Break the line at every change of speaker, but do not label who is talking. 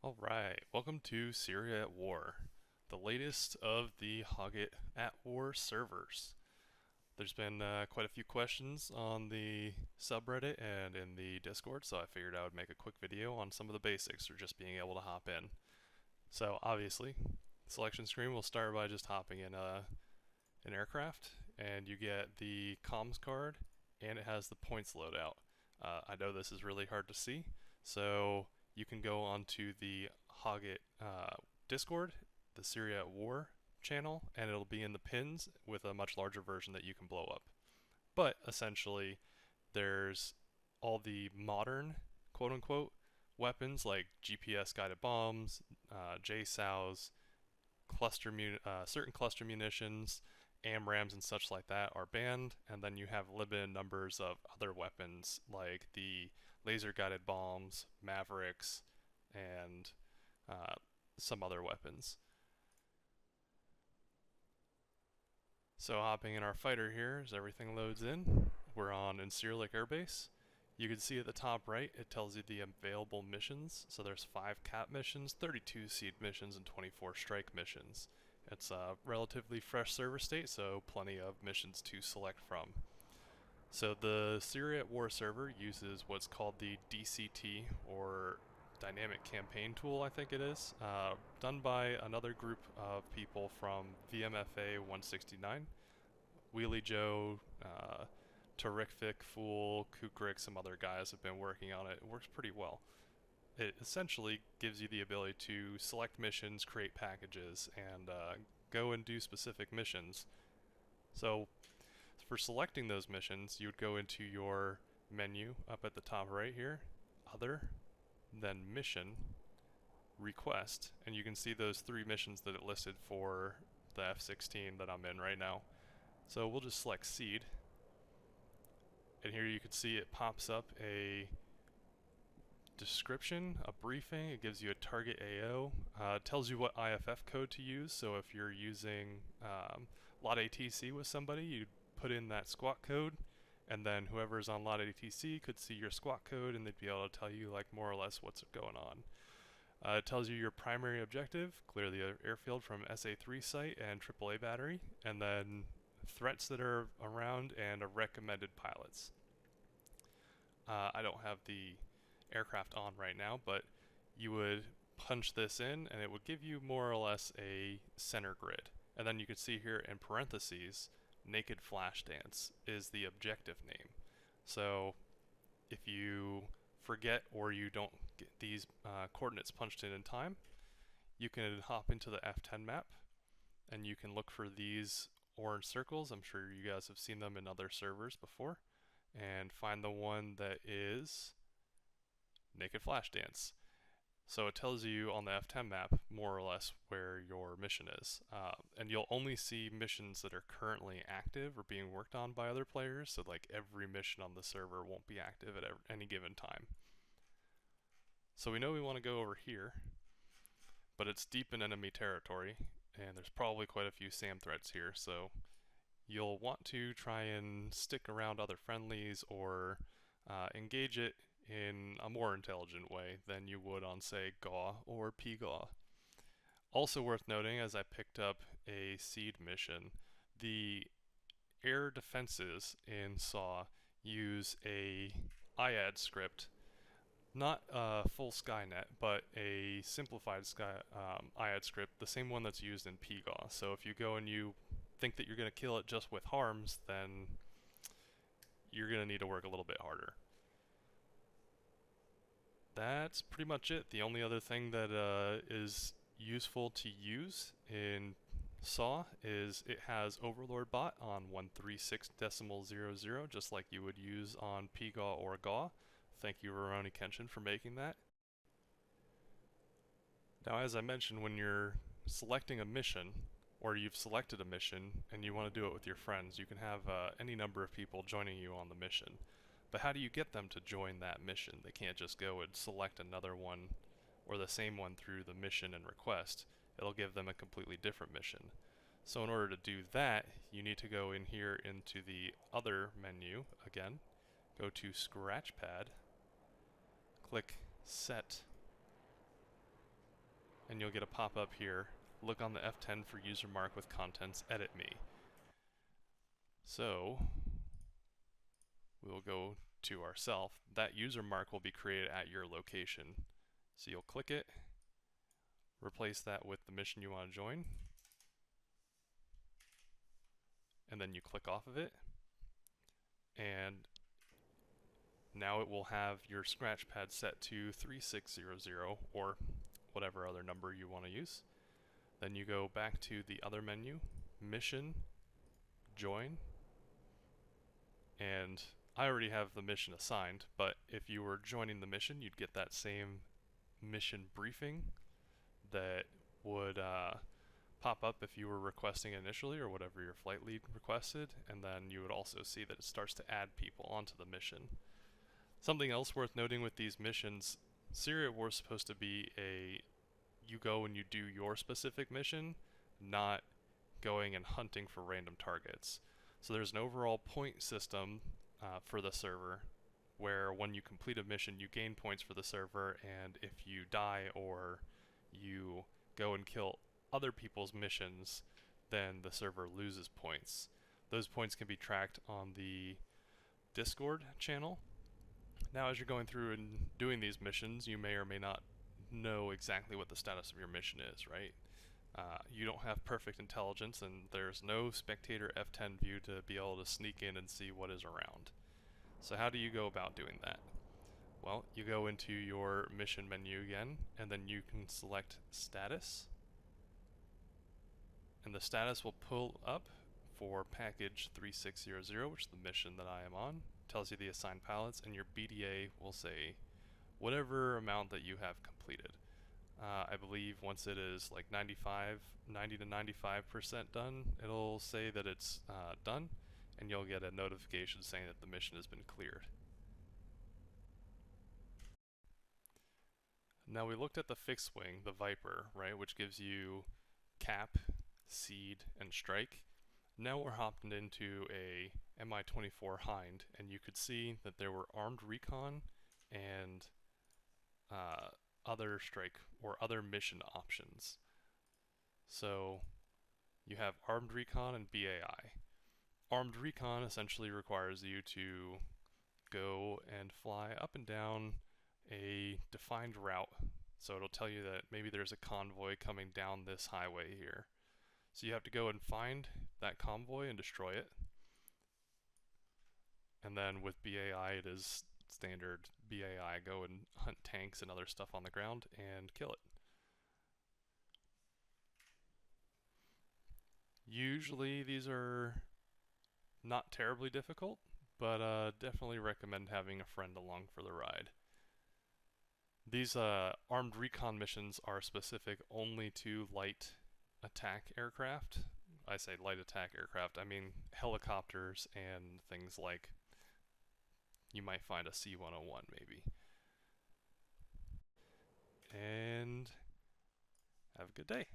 Alright, welcome to Syria at War, the latest of the Hoggit at War servers. There's been quite a few questions on the subreddit and in the Discord, so I figured I would make a quick video on some of the basics for just being able to hop in. So obviously, the selection screen will start by just hopping in an aircraft, and you get the comms card, and it has the points loadout. I know this is really hard to see, so you can go onto the Hoggit Discord, the Syria at War channel, and it'll be in the pins with a much larger version that you can blow up. But essentially, there's all the modern, quote unquote, weapons like GPS guided bombs, JSOWs, certain cluster munitions, AMRAMs and such like that are banned, and then you have limited numbers of other weapons like the laser guided bombs, Mavericks, and uh, some other weapons. So hopping in our fighter here as everything loads in, we're on Incirlik Air Base. You can see at the top right, it tells you the available missions. So there's 5 cap missions, 32 seed missions, and 24 strike missions. It's a relatively fresh server state, so plenty of missions to select from. So the Syria at War server uses what's called the DCT, or Dynamic Campaign Tool, I think it is, done by another group of people from VMFA 169. Wheelie Joe, Terrific Fool, Kukrik, some other guys have been working on it. It works pretty well. It essentially gives you the ability to select missions, create packages, and go and do specific missions. So for selecting those missions, you would go into your menu up at the top right here, Other, then Mission, Request, and you can see those 3 missions that it listed for the F-16 that I'm in right now. So we'll just select Seed, and here you can see it pops up a description, a briefing. It gives you a target AO. It tells you what IFF code to use. So if you're using lot ATC with somebody, you put in that squawk code, and then whoever's on lot ATC could see your squawk code, and they'd be able to tell you like more or less what's going on. It tells you your primary objective: clear the airfield from SA3 site and AAA battery, and then threats that are around and recommended pilots. I don't have the aircraft on right now, but you would punch this in and it would give you more or less a center grid. And then you can see here in parentheses, Naked Flash Dance is the objective name. So if you forget or you don't get these coordinates punched in time, you can hop into the F10 map and you can look for these orange circles. I'm sure you guys have seen them in other servers before, and find the one that is Naked Flash Dance. So it tells you on the F10 map more or less where your mission is. And you'll only see missions that are currently active or being worked on by other players, so like every mission on the server won't be active at any given time. So we know we want to go over here, but it's deep in enemy territory, and there's probably quite a few SAM threats here, so you'll want to try and stick around other friendlies or engage it in a more intelligent way than you would on, say, GAW or PGAW. Also worth noting, as I picked up a seed mission, the air defenses in SAW use a IAD script, not a full Skynet, but a simplified IAD script, the same one that's used in PGAW. So if you go and you think that you're going to kill it just with harms, then you're going to need to work a little bit harder. That's pretty much it. The only other thing that is useful to use in SAW is it has Overlord bot on 136.00, just like you would use on PGAW or GAW. Thank you, Roroni Kenshin, for making that. Now, as I mentioned, when you're selecting a mission, or you've selected a mission and you want to do it with your friends, you can have any number of people joining you on the mission. But how do you get them to join that mission? They can't just go and select another one or the same one through the mission and request. It'll give them a completely different mission. So in order to do that, you need to go in here into the other menu again, go to Scratchpad, click Set, and you'll get a pop-up here. Look on the F10 for user mark with contents, edit me. So we'll go to ourself. That user mark will be created at your location. So you'll click it, replace that with the mission you want to join, and then you click off of it, and now it will have your scratch pad set to 3600 or whatever other number you want to use. Then you go back to the other menu, mission, join, and I already have the mission assigned, but if you were joining the mission, you'd get that same mission briefing that would pop up if you were requesting initially or whatever your flight lead requested, and then you would also see that it starts to add people onto the mission. Something else worth noting with these missions, Syria At War is supposed to be you go and you do your specific mission, not going and hunting for random targets. So there's an overall point system for the server, where when you complete a mission you gain points for the server, and if you die or you go and kill other people's missions, then the server loses points. Those points can be tracked on the Discord channel. Now as you're going through and doing these missions, you may or may not know exactly what the status of your mission is, right? You don't have perfect intelligence, and there's no spectator F10 view to be able to sneak in and see what is around. So how do you go about doing that? Well, you go into your mission menu again, and then you can select status, and the status will pull up for package 3600, which is the mission that I am on. Tells you the assigned pilots, and your BDA will say whatever amount that you have completed. I believe once it is like 90 to 95% done, it'll say that it's done, and you'll get a notification saying that the mission has been cleared. Now we looked at the fixed wing, the Viper, right, which gives you cap, seed, and strike. Now we're hopping into a Mi-24 Hind, and you could see that there were armed recon and other strike or other mission options. So you have armed recon and BAI. Armed recon essentially requires you to go and fly up and down a defined route. So it'll tell you that maybe there's a convoy coming down this highway here. So you have to go and find that convoy and destroy it. And then with BAI, it is standard BAI, go and hunt tanks and other stuff on the ground and kill it. Usually these are not terribly difficult, but definitely recommend having a friend along for the ride. These armed recon missions are specific only to light attack aircraft. I say light attack aircraft, I mean helicopters and things like you might find a C-101 maybe. And have a good day.